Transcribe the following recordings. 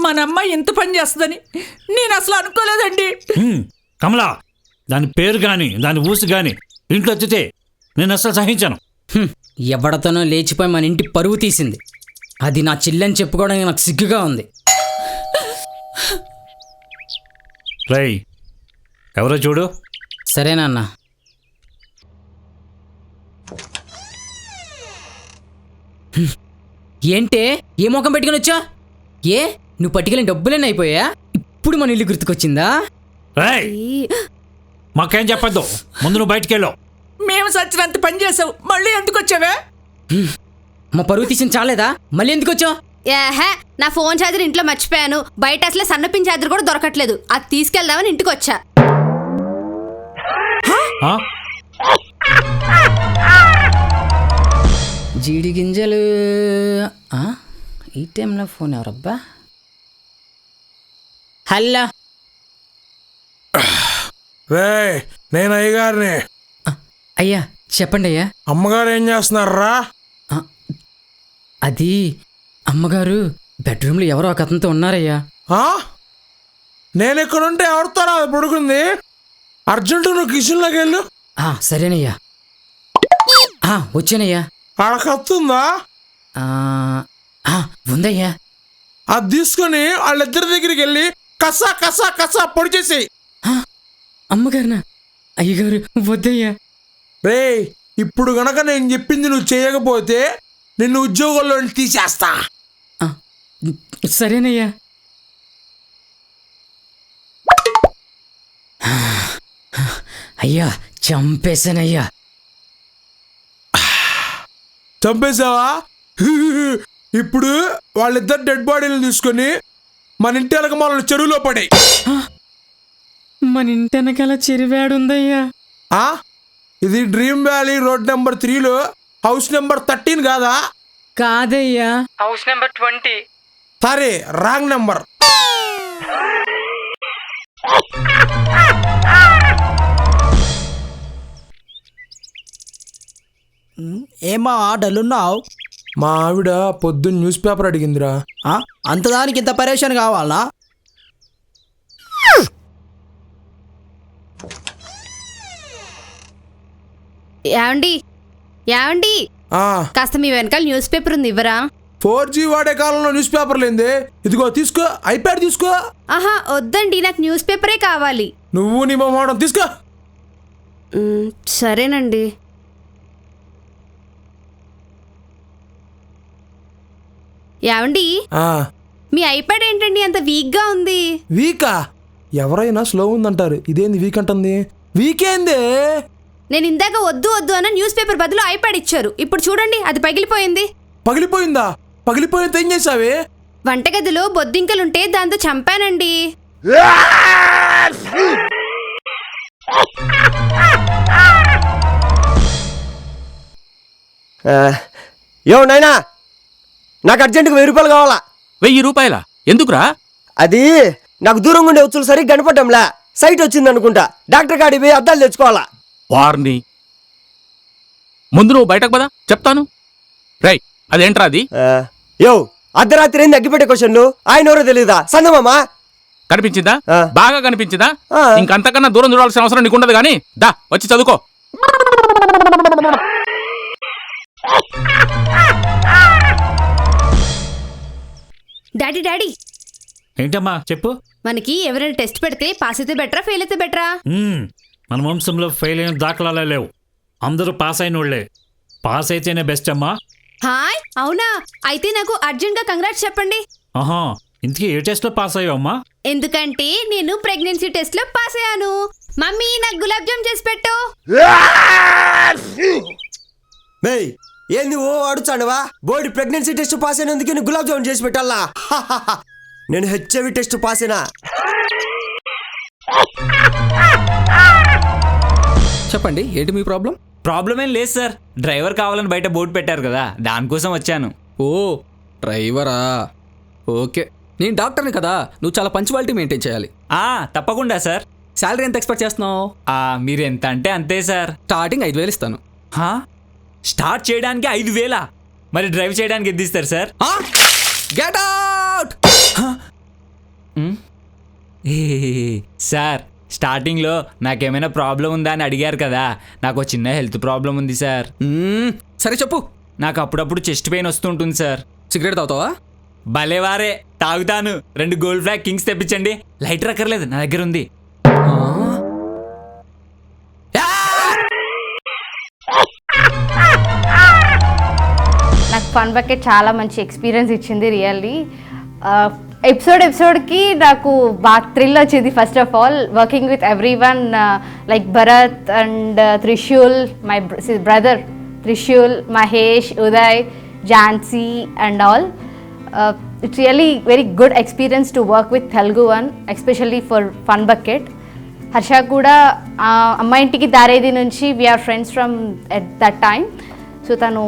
మన అమ్మాయి ఎంత పని చేస్తుందని నేను అసలు అనుకోలేదండి. కమలా, దాని పేరు కానీ దాని ఊసు కానీ ఇంట్లో వచ్చితే నేను అసలు సహించాను. ఎవడతనో లేచిపోయి మన ఇంటి పరువు తీసింది. అది నా చెల్లెని చెప్పుకోవడానికి నాకు సిగ్గుగా ఉంది. రై, ఎవరో చూడు. సరేనన్న. ఏంటే ఏ ముఖం పెట్టుకుని వచ్చా? ఏ నువ్వు పట్టుకెళ్ళిన డబ్బులన్నీ అయిపోయా? ఇప్పుడు మన ఇల్లు గుర్తుకొచ్చిందా? రేయ్, మాకేం చెప్పద్దు, ముందు నువ్వు బయటికి వెళ్ళావు. మేము సచ్చినంత పని చేసావు, మళ్ళీ ఎందుకు వచ్చావే? మా పరువు తీసింది చాలేదా? మళ్ళీ ఎందుకు వచ్చావు? ఏహే, నా ఫోన్ ఛార్జర్ ఇంట్లో మర్చిపోయాను. బయట అసలే సన్నపిన్ ఛార్జర్ కూడా దొరకట్లేదు. అది తీసుకెళ్దామని ఇంటికి వచ్చా. జీడి గింజలు. ఈ టైంలో ఫోన్ ఎవరబ్బా? హలో, నేను అయ్యగారిని. అయ్యా చెప్పండి అయ్యా. అమ్మగారు ఏం చేస్తున్నారా? అది అమ్మగారు బెడ్రూమ్లో ఎవరో ఒక అతనితో ఉన్నారయ్యా. నేను ఎక్కడుంటే ఎవరితో పడుకుంది? అర్జెంటు నువ్వు కిచెన్లోకి వెళ్ళు. సరేనయ్యా. వచ్చానయ్యా. ఆడ కత్తుందా? ఉందయ్యా. అది తీసుకుని వాళ్ళిద్దరి దగ్గరికి వెళ్ళి కసా కసా కసా పొడి చేసి. అమ్మగారునా? అయ్యగారు వద్దయ్యా. రే, ఇప్పుడు గనక నేను చెప్పింది నువ్వు చేయకపోతే నిన్ను ఉద్యోగంలో తీసేస్తా. సరేనయ్యా. అయ్యా చంపేశానయ్యా. చంపేశావా? ఇప్పుడు వాళ్ళిద్దరు డెడ్ బాడీలు తీసుకొని మన ఇంటి వెనక మనల్ని చెరువులో పడే. మన ఇంటి వెనకాల చెరువాడుందయ్యా. ఇది డ్రీమ్ వ్యాలీ రోడ్ నెంబర్ 3లో హౌస్ నెంబర్ 13 కాదా? కాదయ్యా, హౌస్ నెంబర్ 20. సరే, రాంగ్ నెంబర్. ఏమా డల్లున్నావు? మా ఆవిడ పొద్దున్న న్యూస్ పేపర్ అడిగిందిరా. అంతదానికి ఇంత పరేషాన్ కావాలా? ఏమండి ఏమండి, కాస్త మీ వెనకాల న్యూస్ పేపర్ ఉంది, ఇవ్వరా? 4G వాడే కాలంలో న్యూస్ పేపర్లు ఏంది? ఇదిగో తీసుకో, ఐప్యాడ్ తీసుకో. వద్దండి, నాకు న్యూస్ పేపరే కావాలి. నువ్వు నీ మొహం తీసుకో. సరేనండి. ఏమండి, మీ ఐప్యాడ్ ఏంటండి అంత వీక్గా ఉంది? వీకా? ఎవరైనా స్లో ఉందంటారు, ఇదేంది వీక్ అంటుంది? వీకేంది? నేను ఇందాక వద్దు వద్దు అన్న న్యూస్ పేపర్ బదులు ఐప్యాడ్ ఇచ్చారు. ఇప్పుడు చూడండి, అది పగిలిపోయింది. పగిలిపోయిందా? పగిలిపోయింది ఏం చేసావే? వంటగదిలో బొద్దింకలుంటే దాంతో చంపానండి. నాయనా, నాకు అర్జెంటుగా 1000 రూపాయలు కావాలా. 1000 రూపాయలా? ఎందుకురా? అది నాకు దూరంగా ఉండే వచ్చులు సరిగ్గా కనపడ్డంలా. సైట్ వచ్చింది అనుకుంటా. డాక్టర్ కాడికి పోయి అద్దాలు తెచ్చుకోవాలా. వార్ని ముందు నువ్వు బయటకు పదా, చెప్తాను. రై, అదేంట్రా అది? అర్ధరాత్రి ఏంది అగ్గిపెట్టే క్వశ్చన్లు? ఆయన ఎవరో తెలియదా? సందమామా కనిపించిందా? బాగా కనిపించిందా? ఇంకంతకన్నా దూరం చూడాల్సిన అవసరం నీకుండదు గానీ దా వచ్చి చదువుకో. డాడీ డాడీ, ఏంటమ్మా చెప్పు. మనకి ఎవరైనా టెస్ట్ పెడితే పాస్ అయితే బెటరా, ఫెయిల్ అయితే బెటరా? మన వంశంలో ఫెయిల్ అయిన దాఖలాలే లేవు. అందరూ పాస్ అయిన వాళ్ళే. పాస్ అయితేనే బెస్ట్ అమ్మా. హాయ్, అవునా? అయితే నాకు అర్జెంట్ గా కంగ్రాట్స్ చెప్పండి. ఇంతకీ ఏ టెస్ట్ లో పాస్ అయ్యావమ్మా? ఎందుకంటే నేను ప్రెగ్నెన్సీ టెస్ట్ లో పాస్ అయ్యాను. మమ్మీ, నాకు గులాబ్ జామ్ చేసి పెట్టు. ఏంది అడుచానువా? బోర్డు ప్రెగ్నెన్సీ టెస్ట్ పాస్ అయినందుకు నేను గులాబ్ జామున్ చేసి పెట్టాలా? నేను హెచ్ఐవి టెస్ట్ పాస్ అయినా. చెప్పండి, ఏంటి మీ ప్రాబ్లం? ప్రాబ్లం ఏం లేదు సార్. డ్రైవర్ కావాలని బయట బోర్డు పెట్టారు కదా, దానికోసం వచ్చాను. ఓ డ్రైవరా? ఓకే, నేను డాక్టర్ని కదా, నువ్వు చాలా పంచువాలిటీ మెయింటైన్ చేయాలి. తప్పకుండా సార్. శాలరీ ఎంత ఎక్స్పెక్ట్ చేస్తున్నావు? మీరు ఎంత అంటే అంతే సార్. స్టార్టింగ్ 5000 ఇస్తాను. స్టార్ట్ చేయడానికి 5000? మరి డ్రైవ్ చేయడానికి ఎంత ఇస్తారు సార్? Get out! సార్ స్టార్టింగ్లో నాకేమైనా ప్రాబ్లం ఉందా అని అడిగారు కదా, నాకు ఒక చిన్న హెల్త్ ప్రాబ్లం ఉంది సార్. సరే చెప్పు. నాకు అప్పుడప్పుడు చెస్ట్ పెయిన్ వస్తుంటుంది సార్. సిగరెట్ తాగుతావా? భలేవారే, తాగుతాను. 2 గోల్డ్ ఫ్లాగ్ కింగ్స్ తెప్పించండి. లైటర్ అక్కర్లేదు, నా దగ్గర ఉంది. నాకు ఫన్ బకెట్ చాలా మంచి ఎక్స్పీరియన్స్ ఇచ్చింది రియల్లీ. ఎపిసోడ్కి నాకు బాగా థ్రిల్ వచ్చింది. First of all working with everyone like Bharat and Trishul, my brother Trishul, Mahesh, Uday, Jhansi and all. It's really very good experience to work with Telugu one, especially for fun bucket. Harsha కూడా అమ్మ ఇంటికి దారేది నుంచి we are friends from at that time. So తను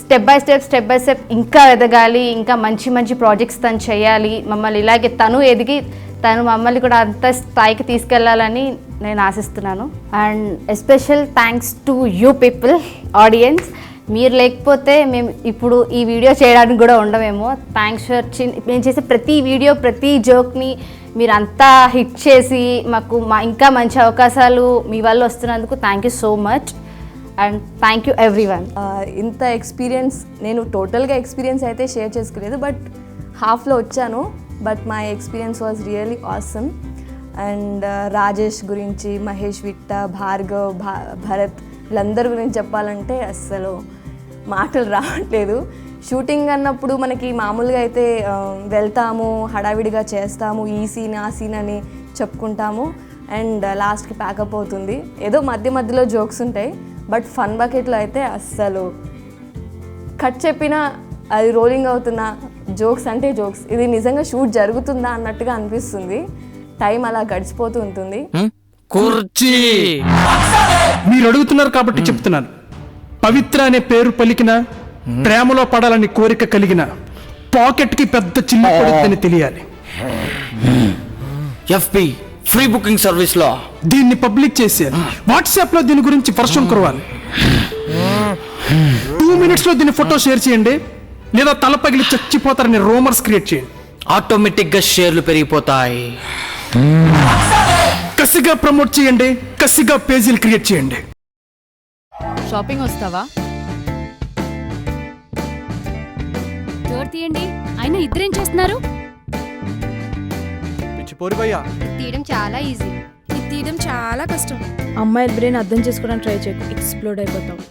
step by step ఇంకా ఎదగాలి, ఇంకా మంచి ప్రాజెక్ట్స్ తను చేయాలి, మమ్మల్ని ఇలాగే తను ఎదిగి తను మమ్మల్ని కూడా అంత స్థాయికి తీసుకెళ్లాలని నేను ఆశిస్తున్నాను. And special thanks to you people, audience. మీరు లేకపోతే మేము ఇప్పుడు ఈ వీడియో చేయడానికి కూడా ఉండమేమో. థ్యాంక్స్ ఫర్ మేము చేసే ప్రతి వీడియో, ప్రతి జోక్ని మీరు అంతా హిట్ చేసి మాకు ఇంకా మంచి అవకాశాలు మీ వల్ల వస్తున్నందుకు thank you so much. And thank you everyone. ఇంత ఎక్స్పీరియన్స్ నేను టోటల్గా ఎక్స్పీరియన్స్ అయితే షేర్ చేసుకోలేదు, బట్ హాఫ్లో వచ్చాను. But my experience was really awesome. And Rajesh గురించి, మహేష్ విట్ట, భార్గవ్, భరత్ వీళ్ళందరి గురించి చెప్పాలంటే అస్సలు మాటలు రావట్లేదు. షూటింగ్ అన్నప్పుడు మనకి మామూలుగా అయితే వెళ్తాము, హడావిడిగా చేస్తాము, ఈ సీన్ ఆ సీన్ అని చెప్పుకుంటాము అండ్ లాస్ట్కి ప్యాకప్ అవుతుంది. ఏదో మధ్యలో జోక్స్ ఉంటాయి, బట్ ఫన్ బకెట్లో అయితే అస్సలు కట్ చెప్పినా అది రోలింగ్ అవుతున్న జోక్స్ అంటే జోక్స్. ఇది నిజంగా షూట్ జరుగుతుందా అన్నట్టుగా అనిపిస్తుంది. టైం అలా గడిచిపోతూ ఉంటుంది. కుర్చీ మీరు అడుగుతున్నారు కాబట్టి చెప్తున్నాను. పవిత్ర అనే పేరు పలికిన, ప్రేమలో పడాలని కోరిక కలిగిన పాకెట్కి పెద్ద చిల్లు పడుతుందని తెలియాలి. ఎఫ్పి ఫ్రీ బుకింగ్ సర్వీస్లో దీన్ని పబ్లిక్ చేసేయాలి. వాట్సాప్లో దీని గురించి వర్షం కురవాలి. 2 minutesలో దీని ఫోటో షేర్ చేయండి, లేదా తల పగిలి చచ్చిపోతారని రూమర్స్ క్రియేట్ చేయండి. ఆటోమేటిక్గా షేర్లు పెరిగిపోతాయి. కసిగా ప్రమోట్ చేయండి, కసిగా పేజీలు క్రియేట్ చేయండి. షాపింగ్ వస్తావా? డోర్ తీయండి. అయినా ఇద్దరేం చేస్తున్నారు? తీయడం చాలా ఈజీ. ఇది తీయడం చాలా కష్టం. అమ్మాయిల బ్రెయిన్ అర్థం చేసుకోవడానికి ట్రై చేయకు, ఎక్స్ప్లోడ్ అయిపోతావు.